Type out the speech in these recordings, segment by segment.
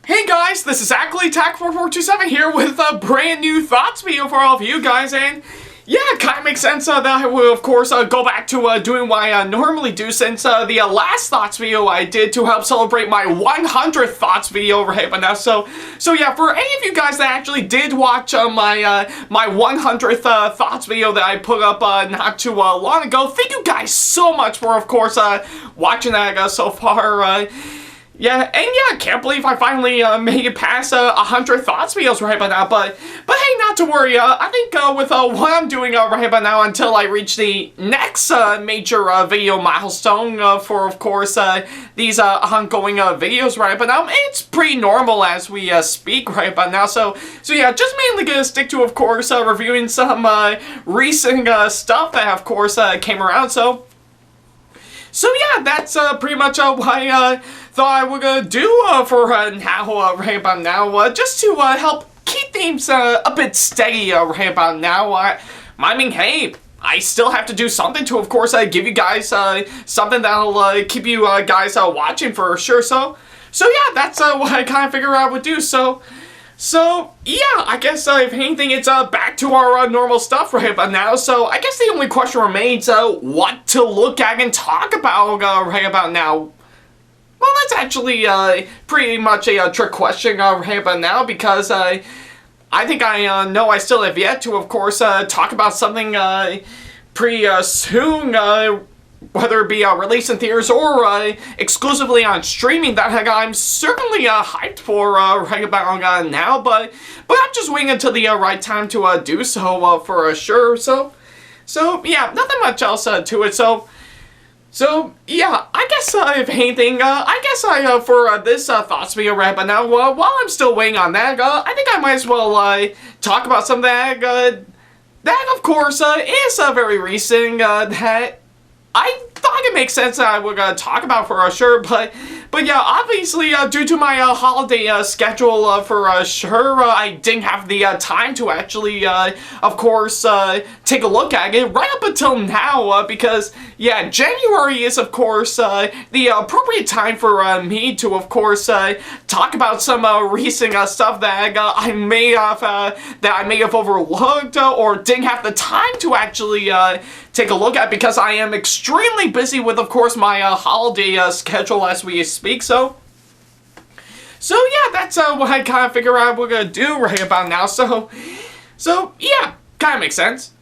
Hey guys, this is Ackleyattack4427 here with a brand new thoughts video for all of you guys, and yeah, it kind of makes sense that I will, of course, go back to doing what I normally do since the last thoughts video I did to help celebrate my 100th thoughts video right now. So yeah, for any of you guys that actually did watch my 100th thoughts video that I put up not too long ago, thank you guys so much for, of course, watching that so far. Yeah, and yeah, I can't believe I finally made it past 100 thoughts videos right by now, but hey, not to worry, I think with what I'm doing right by now until I reach the next major video milestone for, of course, these ongoing videos right by now, it's pretty normal as we speak right by now, so yeah, just mainly gonna stick to, of course, reviewing some recent stuff that, of course, came around, so yeah, that's pretty much what I thought I would do for now, right about now, just to help keep things a bit steady right about now. I mean, hey, I still have to do something to, of course, give you guys something that'll keep you guys watching for sure. So yeah, that's what I kind of figured I would do. So yeah, I guess if anything, it's back to our normal stuff right about now. So I guess the only question remains what to look at and talk about right about now. Well, that's actually pretty much a trick question right about now, because I think I know I still have yet to, of course, talk about something pretty soon, whether it be released in theaters or exclusively on streaming, that I'm certainly hyped for right about now, but I'm just waiting until the right time to do so for sure. So yeah, nothing much else to it. So yeah, I guess if anything, I guess for this thoughts video right but now, while I'm still waiting on that, I think I might as well talk about something that of course is very recent, that I thought it makes sense that I would talk about for sure, but yeah, obviously due to my holiday schedule for sure, I didn't have the time to actually, of course, take a look at it right up until now, because yeah, January is, of course, the appropriate time for me to, of course, talk about some recent stuff that I may have overlooked or didn't have the time to actually take a look at, because I am extremely busy with, of course, my holiday schedule as we speak. So yeah, that's what I kind of figure out we're gonna do right about now. So yeah, kind of makes sense.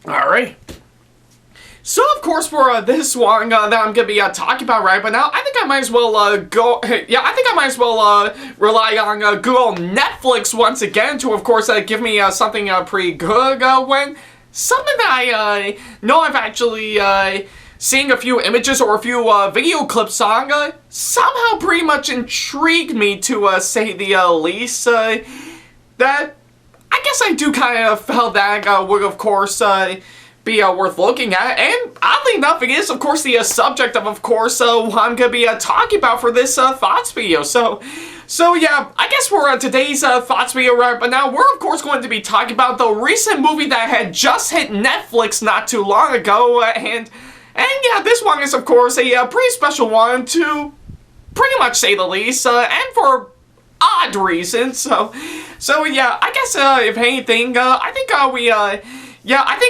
Alright. So, of course, for this one that I'm going to be talking about right now, I think I might as well rely on Google Netflix once again to, of course, give me something pretty good when something that I know I've actually seeing a few images or a few video clips on somehow pretty much intrigued me, to say the least, that I guess I do kind of felt that would, of course, be worth looking at, and oddly enough, it is, of course, the subject of course, what I'm going to be talking about for this thoughts video. So yeah, I guess for today's thoughts video right but now, we're, of course, going to be talking about the recent movie that had just hit Netflix not too long ago, and yeah, this one is, of course, a pretty special one, to pretty much say the least, and for odd reasons. So yeah, I guess if anything, I think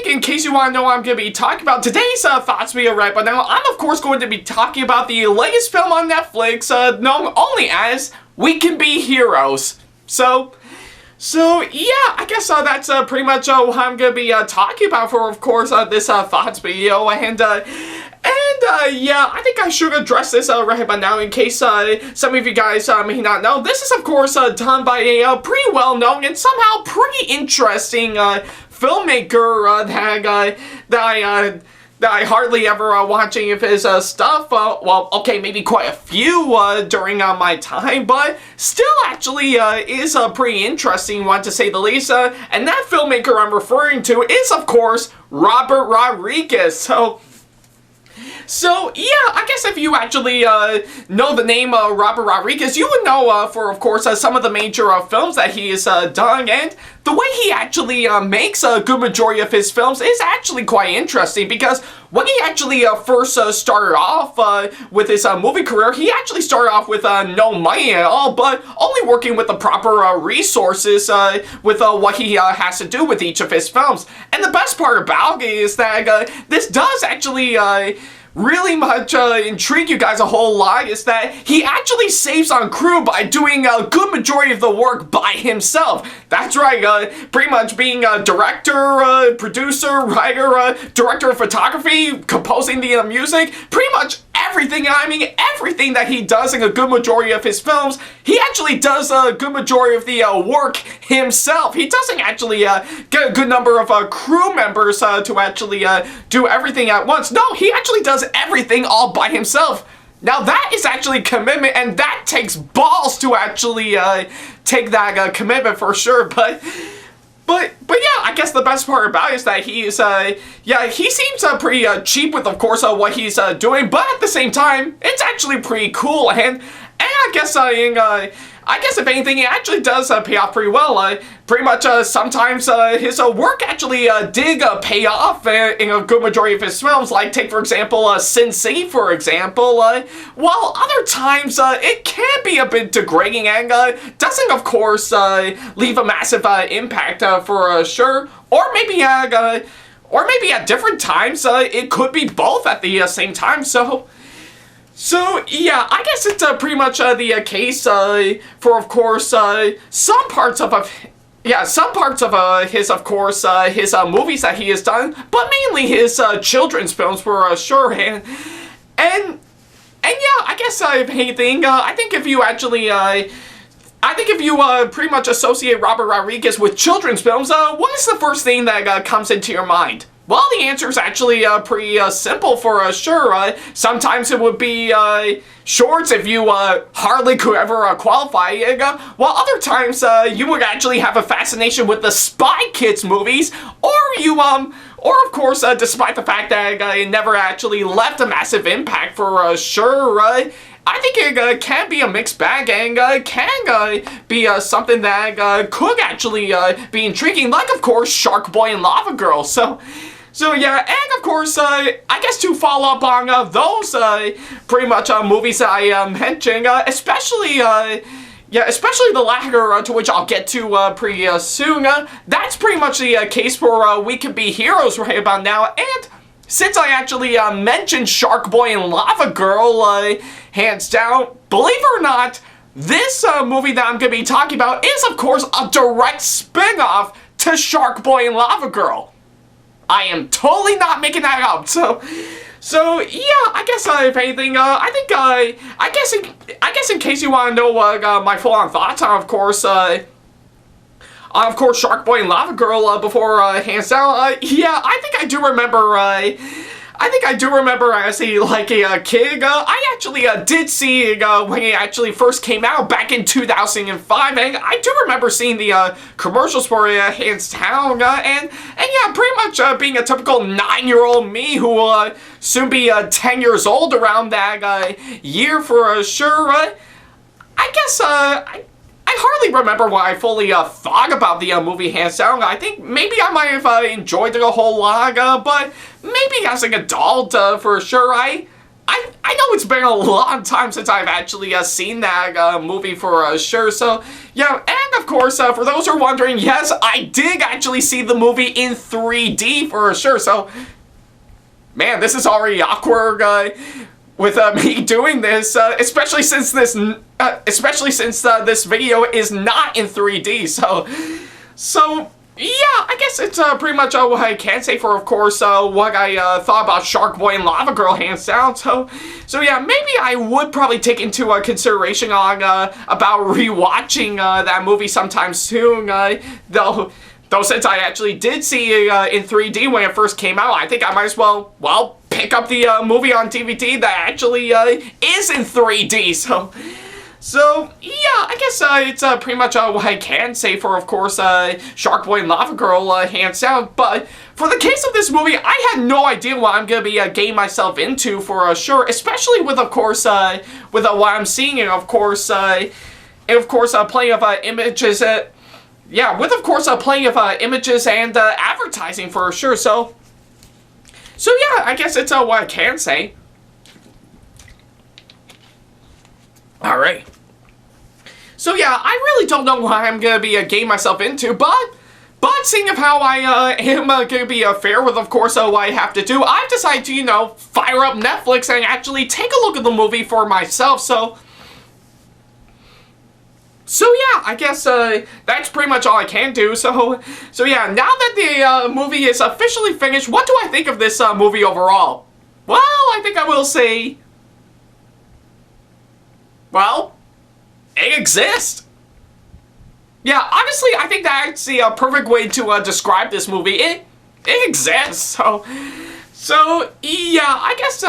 in case you want to know what I'm going to be talking about today's thoughts video right but now, I'm of course going to be talking about the latest film on Netflix, known only as We Can Be Heroes. So yeah, I guess that's pretty much what I'm going to be talking about for, of course, this thoughts video, and yeah, I think I should address this right by now in case some of you guys may not know. This is, of course, done by a pretty well-known and somehow pretty interesting filmmaker that I hardly ever watch any of his stuff. Well, okay, maybe quite a few during my time, but still actually is a pretty interesting one, to say the least. And that filmmaker I'm referring to is, of course, Robert Rodriguez. So So, yeah, I guess if you actually know the name Robert Rodriguez, you would know for, of course, some of the major films that he has done, and the way he actually makes a good majority of his films is actually quite interesting, because when he actually first started off with his movie career, he actually started off with no money at all, but only working with the proper resources with what he has to do with each of his films. And the best part about it is that this does actually really much intrigue you guys a whole lot, is that he actually saves on crew by doing a good majority of the work by himself. That's right, pretty much being a director, producer, writer, director of photography, composing the music, pretty much everything. I mean, everything that he does in a good majority of his films, he actually does a good majority of the work himself. He doesn't actually get a good number of crew members to actually do everything at once. No, he actually does everything all by himself. Now that is actually commitment, and that takes balls to actually take that commitment for sure. But yeah, I guess the best part about it is that he is, yeah, he seems pretty cheap with, of course, what he's doing, but at the same time, it's actually pretty cool, and I guess, I guess if anything, it actually does pay off pretty well. Pretty much sometimes his work actually did pay off in a good majority of his films. Like, take for example Sin City, for example. While other times it can be a bit degrading and doesn't, of course, leave a massive impact for sure. Or maybe at different times it could be both at the same time. So, yeah, I guess it's pretty much the case for, of course, some parts of his, of course, his movies that he has done, but mainly his children's films for sure. And yeah, I guess if anything, I think if you actually, pretty much associate Robert Rodriguez with children's films, what is the first thing that comes into your mind? Well, the answer is actually pretty simple for sure. Sometimes it would be shorts if you hardly could ever qualify, while other times you would actually have a fascination with the Spy Kids movies, or of course, despite the fact that it never actually left a massive impact for sure, I think it can be a mixed bag, and can be something that could actually be intriguing, like, of course, Shark Boy and Lava Girl. So yeah, and of course, I guess to follow up on those pretty much movies that I mentioned, especially the latter, to which I'll get to pretty soon. That's pretty much the case for We Can Be Heroes right about now, and since I actually mentioned Shark Boy and Lava Girl, hands down, believe it or not, this movie that I'm going to be talking about is, of course, a direct spin-off to Shark Boy and Lava Girl. I am totally not making that up. So yeah, I guess if anything, I guess in case you want to know my full-on thoughts on, of course, Shark Boy and Lava Girl before hands down, yeah, I think I do remember as like a kid, I actually did see it when it actually first came out back in 2005, and I do remember seeing the commercials for it hands down, and yeah, pretty much being a typical 9-year-old me who will soon be 10 years old around that year for sure. I guess I hardly remember what I fully thought about the movie hands down. I think maybe I might have enjoyed it a whole lot, but maybe as an adult for sure. I know it's been a long time since I've actually seen that movie for sure. So yeah, and of course, for those who are wondering, yes, I did actually see the movie in 3D for sure. So, man, this is already awkward with me doing this, especially since this video is not in 3D. So yeah, I guess it's pretty much what I can say for, of course, what I thought about Shark Boy and Lava Girl hands down. So yeah, maybe I would probably take into consideration on about rewatching that movie sometime soon. Though since I actually did see it in 3D when it first came out, I think I might as well pick up the movie on DVD that actually is in 3D. So, yeah, I guess it's pretty much what I can say for, of course, Shark Boy and Lava Girl, hands down. But for the case of this movie, I had no idea what I'm going to be getting myself into for sure, especially with, of course, with what I'm seeing, and, of course, plenty of images, yeah, with, of course, plenty of images and advertising for sure. So yeah, I guess it's what I can say. Alright. So yeah, I really don't know what I'm going to be getting myself into, but seeing of how I am going to be fair with, of course, what I have to do, I've decided to, you know, fire up Netflix and actually take a look at the movie for myself. So yeah, I guess that's pretty much all I can do. So yeah, now that the movie is officially finished, what do I think of this movie overall? Well, I think I will say, well, it exists. Yeah, honestly, I think that's the perfect way to describe this movie. It exists. So yeah, I guess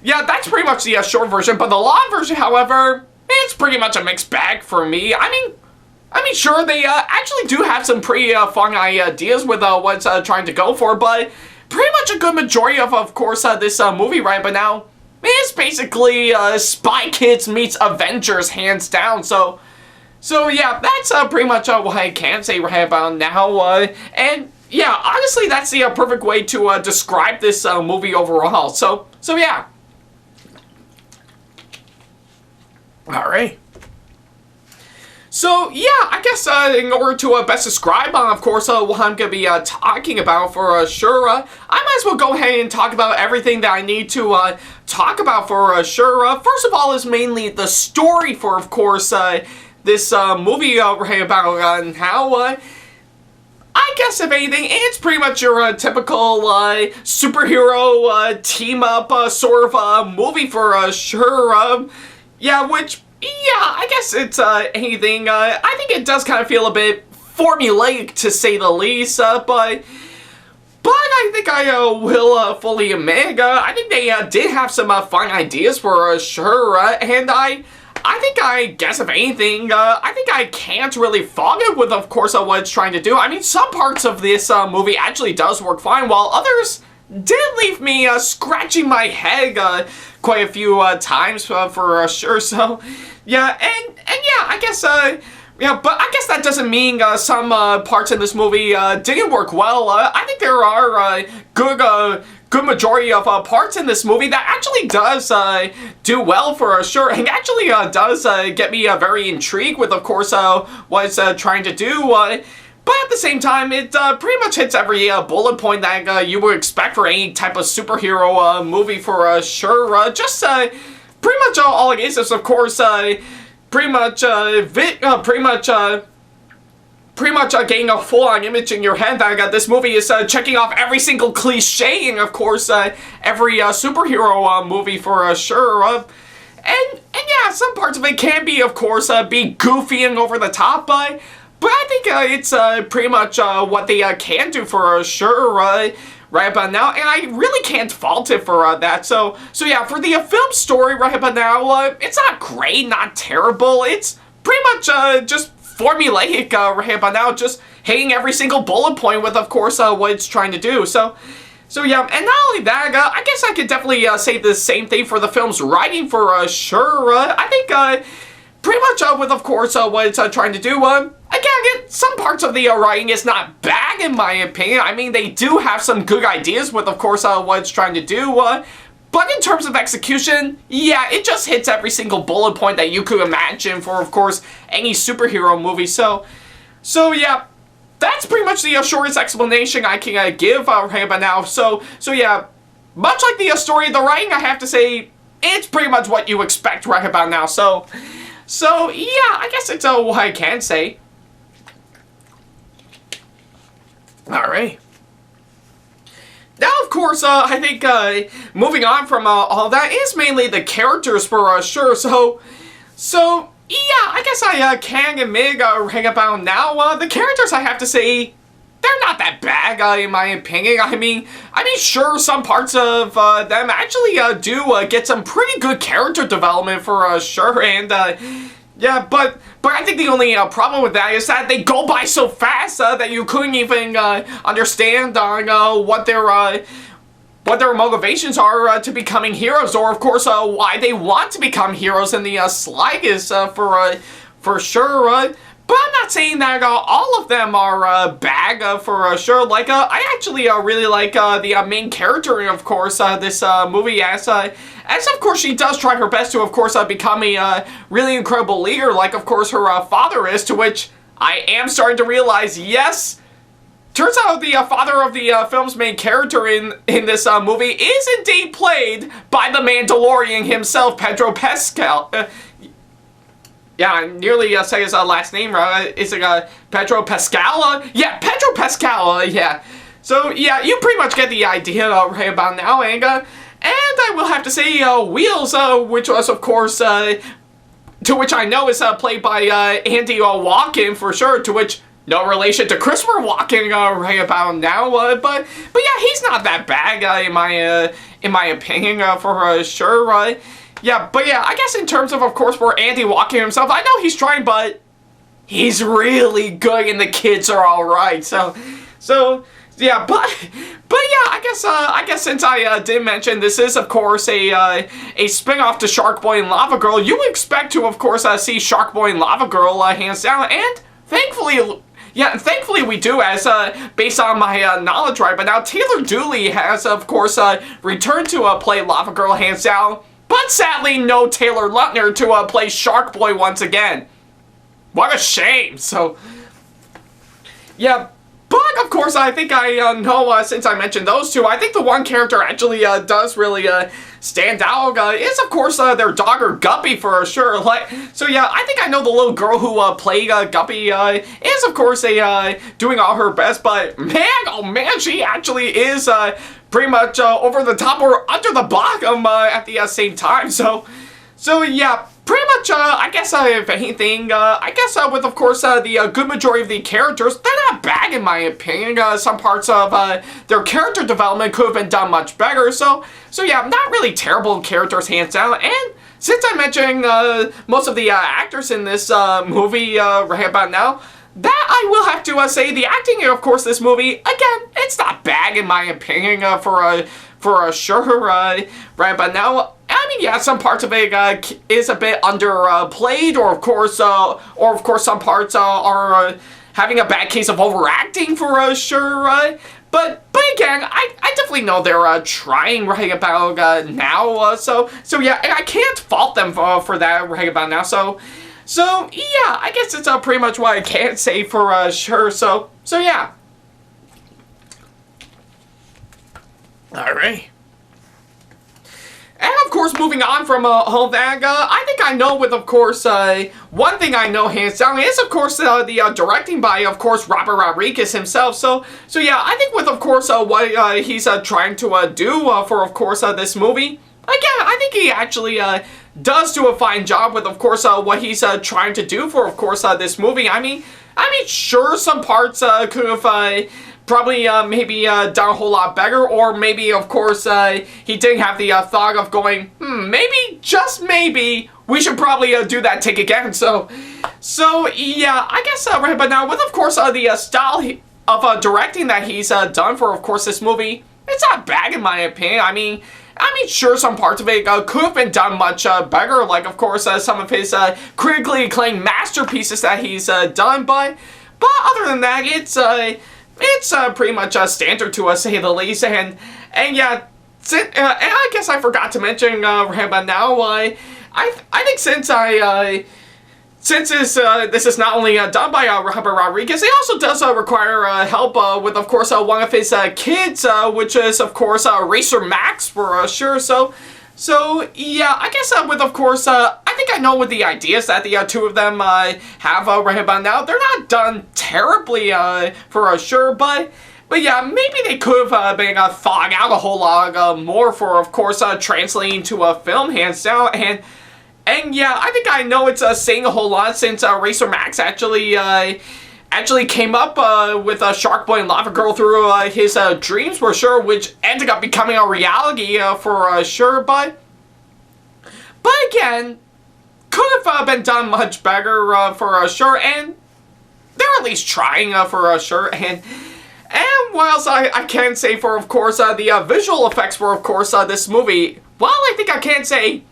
yeah, that's pretty much the short version. But the long version, however, it's pretty much a mixed bag for me. I mean, sure, they actually do have some pretty fun ideas with what's trying to go for, but pretty much a good majority of course, this movie right but now, it's basically Spy Kids meets Avengers, hands down. So yeah, that's pretty much what I can say right about now. And yeah, honestly, that's the perfect way to describe this movie overall. So yeah. Alright. So, yeah, I guess in order to best describe, of course, what I'm going to be talking about for sure, I might as well go ahead and talk about everything that I need to talk about for sure. First of all is mainly the story for, of course, this movie right about how, I guess if anything, it's pretty much your typical superhero team-up sort of movie for sure. Yeah, which, yeah, I guess it's anything. I think it does kind of feel a bit formulaic, to say the least, but I think I will fully admit, I think they did have some fun ideas for sure, and I think, I guess if anything, I think I can't really fault it with, of course, what it's trying to do. I mean, some parts of this movie actually does work fine, while others did leave me scratching my head quite a few times for sure. So yeah, and yeah, I guess yeah, but I guess that doesn't mean some parts in this movie didn't work well. I think there are good majority of parts in this movie that actually does do well for sure, and actually does get me very intrigued with, of course, what it's trying to do. But at the same time, it pretty much hits every bullet point that you would expect for any type of superhero movie for sure. Just pretty much all it is, of course, pretty much getting a full-on image in your head that this movie is checking off every single cliche, and of course every superhero movie for sure. And yeah, some parts of it can be, of course, be goofy and over the top, but I think it's pretty much what they can do for sure right about now, and I really can't fault it for that. So yeah, for the film story right about now, it's not great, not terrible. It's pretty much just formulaic right about now, just hitting every single bullet point with, of course, what it's trying to do. So yeah, and not only that, I guess I could definitely say the same thing for the film's writing for sure. I think pretty much with, of course, what it's trying to do. Again, some parts of the writing is not bad in my opinion. I mean, they do have some good ideas with, of course, what it's trying to do. But in terms of execution, yeah, it just hits every single bullet point that you could imagine for, of course, any superhero movie. So yeah, that's pretty much the shortest explanation I can give right about now. So yeah, much like the story, the writing, I have to say, it's pretty much what you expect right about now. So yeah, I guess it's what I can say. Alright. Now, of course, I think moving on from all that is mainly the characters for sure. So yeah, I guess I can admit right about now, the characters, I have to say, they're not that bad, in my opinion. I mean, sure, some parts of them actually do get some pretty good character development for sure, and yeah, but I think the only problem with that is that they go by so fast that you couldn't even understand on what their motivations are to becoming heroes, or of course why they want to become heroes in the slightest for sure. But I'm not saying that all of them are bad for sure. Like, I actually really like the main character in, of course, this movie, as of course she does try her best to, of course, become a really incredible leader, like, of course, her father is, to which I am starting to realize, yes, turns out the father of the film's main character in this movie is indeed played by the Mandalorian himself, Pedro Pascal. Yeah, I nearly say his last name right. Is it Pedro Pascal? Yeah, Pedro Pascal, yeah. So, yeah, you pretty much get the idea right about now, and I will have to say, Wheels, which was, of course, to which I know is played by Andy Walken, for sure, to which no relation to Christopher Walken right about now, but yeah, he's not that bad, in my opinion, for sure, yeah, but yeah, I guess in terms of course, for Andy Walken himself, I know he's trying, but he's really good and the kids are alright, so, yeah, but yeah, I guess since I did mention this is, of course, a spin-off to Shark Boy and Lava Girl, you would expect to, of course, see Shark Boy and Lava Girl hands down, and thankfully... Yeah, thankfully we do, as based on my knowledge, right? But now Taylor Dooley has, of course, returned to play Lava Girl hands down, but sadly no Taylor Lautner to play Shark Boy once again. What a shame. So, yeah. But, of course, I think I know, since I mentioned those two, I think the one character actually does really stand out is, of course, their dogger Guppy, for sure. Like, so, yeah, I think I know the little girl who played Guppy is, of course, doing all her best, but, man, oh, man, she actually is pretty much over the top or under the bottom at the same time. So, yeah. Pretty much, I guess, if anything, I guess with, of course, the good majority of the characters, they're not bad in my opinion. Some parts of their character development could have been done much better. So yeah, not really terrible characters, hands down. And since I'm mentioning most of the actors in this movie right about now, that I will have to say the acting in, of course, this movie, again, it's not bad in my opinion for sure right about now. I mean, yeah, some parts of it is a bit underplayed, or of course, some parts are having a bad case of overacting for sure. But again, I definitely know they're trying right about now. So yeah, and I can't fault them for that right about now. So yeah, I guess it's pretty much what I can say for sure. So yeah. All right. And, of course, moving on from all that, I think I know with, of course, one thing I know hands down is, of course, the directing by, of course, Robert Rodriguez himself. So yeah, I think with, of course, what he's trying to do for, of course, this movie, again, I think he actually does do a fine job with, of course, what he's trying to do for, of course, this movie. I mean, sure, some parts could have... probably maybe done a whole lot better, or maybe, of course, he didn't have the thought of going, maybe, just maybe, we should probably do that take again. So yeah, I guess right about now, with, of course, the style of directing that he's done for, of course, this movie, it's not bad in my opinion. I mean, sure, some parts of it could have been done much better, like, of course, some of his critically acclaimed masterpieces that he's done, but other than that, it's pretty much standard to say the least, and yeah, and I guess I forgot to mention right about now, I think since this is not only done by Robert Rodriguez, he also does require help with, of course, one of his kids, which is, of course, Racer Max, for sure. So yeah, I guess with, of course, I think I know with the ideas that the two of them have right about now, they're not done terribly for sure, but yeah, maybe they could have been thawed out a whole lot more for, of course, translating to a film, hands down, and yeah, I think I know it's saying a whole lot, since Racer Max actually actually came up with Shark Boy and Lava Girl through his dreams for sure, which ended up becoming a reality for sure, but again, could have been done much better for sure, and they're at least trying for sure, and whilst I can say for, of course, the visual effects for, of course, this movie, well, I think I can say,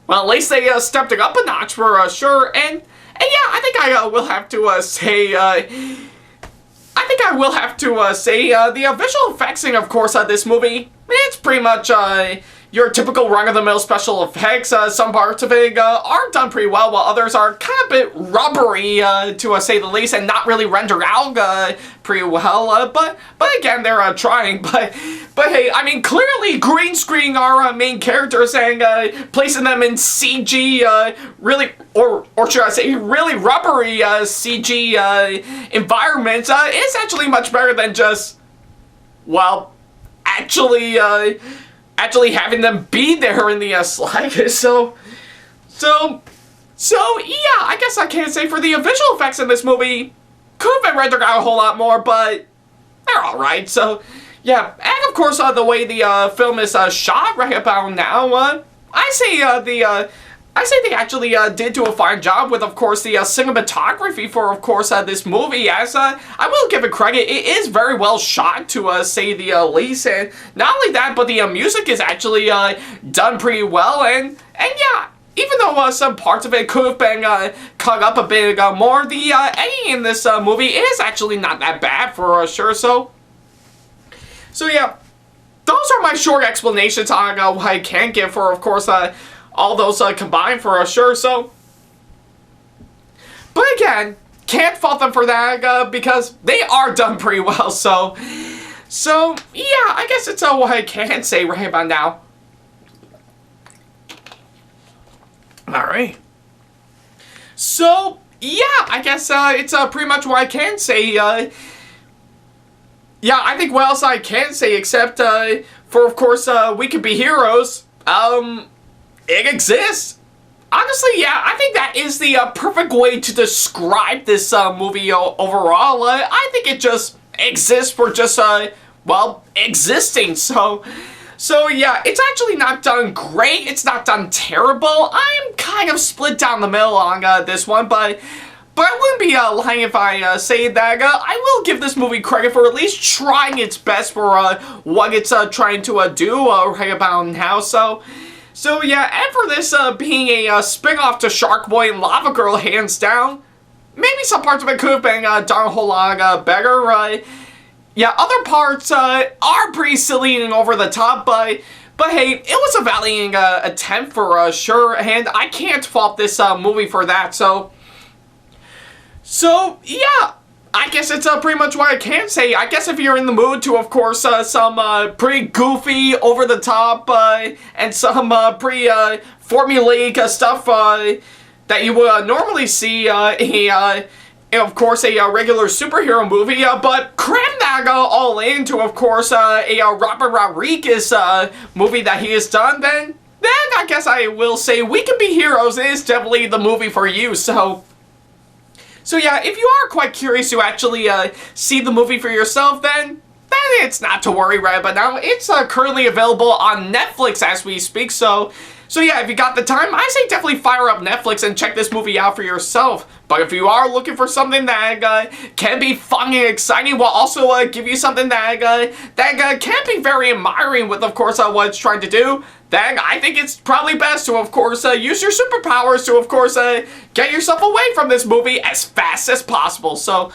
well, at least they stepped it up a notch for sure, and yeah, I think I will have to say, the visual effects in, of course, this movie, it's pretty much your typical run-of-the-mill special effects. Some parts of it are done pretty well, while others are kind of a bit rubbery, to say the least, and not really rendered out pretty well. But again, they're trying. But hey, I mean, clearly green screening our main characters and placing them in CG, really, or should I say, really rubbery CG environments is actually much better than just, well, actually having them be there in the slide. So yeah, I guess I can't say for the visual effects in this movie could have been rendered out a whole lot more, but they're alright. So yeah, and of course the way the film is shot right about now, I say they actually did do a fine job with, of course, the cinematography for, of course, this movie, as I will give it credit, it is very well shot, to say the least, and not only that, but the music is actually done pretty well, and yeah, even though some parts of it could have been cut up a bit more, the editing in this movie is actually not that bad for sure, so yeah, those are my short explanations on what I can give for, of course, all those combined for sure, so. But again, can't fault them for that because they are done pretty well, so yeah, I guess it's what I can say right about now. Alright. So, yeah, I guess it's pretty much what I can say. Yeah, I think what else I can say except for, of course, We Could Be Heroes, it exists. Honestly, yeah, I think that is the perfect way to describe this movie overall. I think it just exists for just, well, existing. So yeah, it's actually not done great. It's not done terrible. I'm kind of split down the middle on this one, but I wouldn't be lying if I say that I will give this movie credit for at least trying its best for what it's trying to do right about now. So yeah, and for this being a spin-off to Shark Boy and Lava Girl, hands down, maybe some parts of it could have been done a whole lot better. Yeah, other parts are pretty silly and over the top, but hey, it was a valiant attempt for sure, and I can't fault this movie for that. So yeah, I guess it's pretty much what I can say. I guess if you're in the mood to, of course, some pretty goofy, over-the-top, and some pretty formulaic stuff that you would normally see of course, a regular superhero movie, but cram that all into, of course, a Robert Rodriguez movie that he has done, then I guess I will say We Can Be Heroes is definitely the movie for you. So yeah, if you are quite curious to actually see the movie for yourself, then it's not to worry right about now. It's currently available on Netflix as we speak, so yeah, if you got the time, I say definitely fire up Netflix and check this movie out for yourself. But if you are looking for something that can be fun and exciting while also give you something that can be very admiring with, of course, what it's trying to do, then I think it's probably best to, of course, use your superpowers to, of course, get yourself away from this movie as fast as possible. So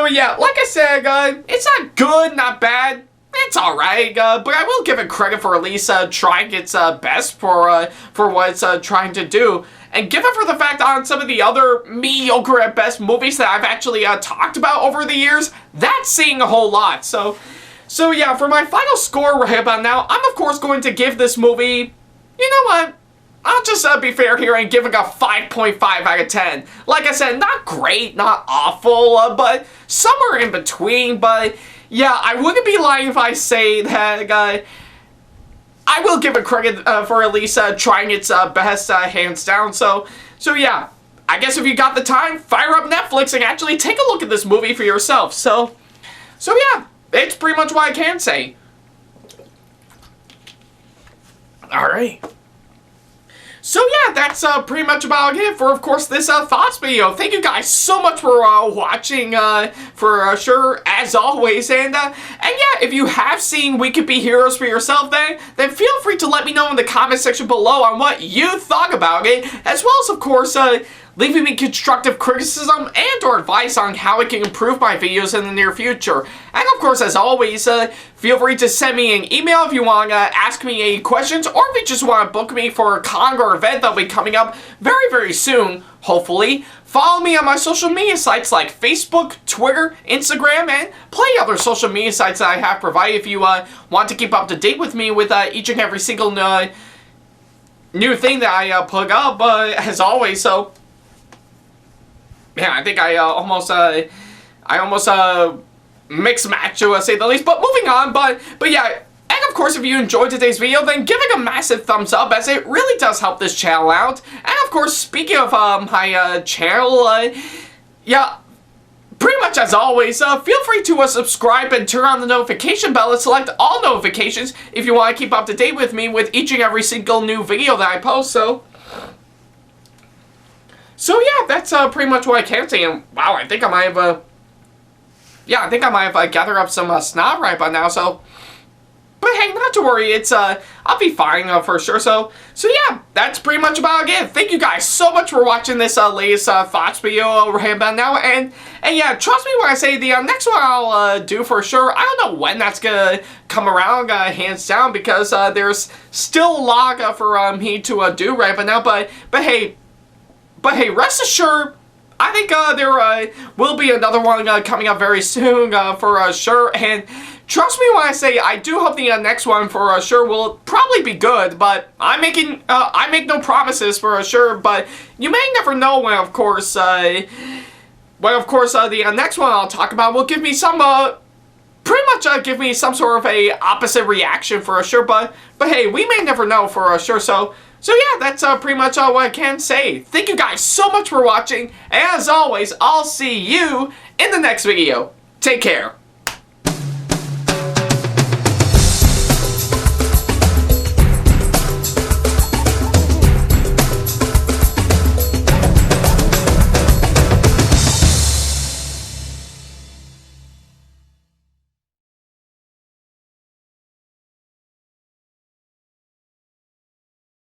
yeah, like I said, it's not good, not bad. It's alright, but I will give it credit for at least trying its best for what it's trying to do. And given for the fact on some of the other mediocre at best movies that I've actually talked about over the years, that's saying a whole lot. So yeah, for my final score right about now, I'm of course going to give this movie, you know what? I'll just be fair here and give it a 5.5 out of 10. Like I said, not great, not awful, but somewhere in between. But yeah, I wouldn't be lying if I say that I will give it credit for at least trying its best, hands down. So yeah, I guess if you got the time, fire up Netflix and actually take a look at this movie for yourself. So yeah, it's pretty much what I can say. Alright. So yeah, that's pretty much about it for, of course, this thoughts video. Thank you guys so much for watching, for sure, as always. And yeah, if you have seen We Could Be Heroes for yourself, then feel free to let me know in the comment section below on what you thought about it, as well as, of course, leaving me constructive criticism and or advice on how I can improve my videos in the near future. And of course, as always, feel free to send me an email if you want to ask me any questions, or if you just want to book me for a con or event that'll be coming up very, very soon, hopefully. Follow me on my social media sites like Facebook, Twitter, Instagram, and plenty other social media sites that I have provided if you want to keep up to date with me with each and every single new thing that I put up, as always. So yeah, I think I almost mixed match, to say the least. But moving on, but yeah, and of course, if you enjoyed today's video, then give it a massive thumbs up, as it really does help this channel out. And of course, speaking of my channel, yeah, pretty much as always, feel free to subscribe and turn on the notification bell and select all notifications if you want to keep up to date with me with each and every single new video that I post. So yeah, that's pretty much what I can say. And wow, I think I might have, yeah, I think I might have gathered up some snot right by now. So, but hey, not to worry, it's I'll be fine for sure. So yeah, that's pretty much about it. Thank you guys so much for watching this latest thoughts video right about now. And yeah, trust me when I say the next one I'll do for sure. I don't know when that's gonna come around, hands down, because there's still a lot for me to do right about now. But hey, rest assured, I think there will be another one coming up very soon for sure. And trust me when I say I do hope the next one for sure will probably be good. But I make no promises for sure. But you may never know when, of course, the next one I'll talk about will give me some pretty much give me some sort of a opposite reaction for sure. But hey, we may never know for sure. So yeah, that's pretty much all I can say. Thank you guys so much for watching, and as always, I'll see you in the next video. Take care.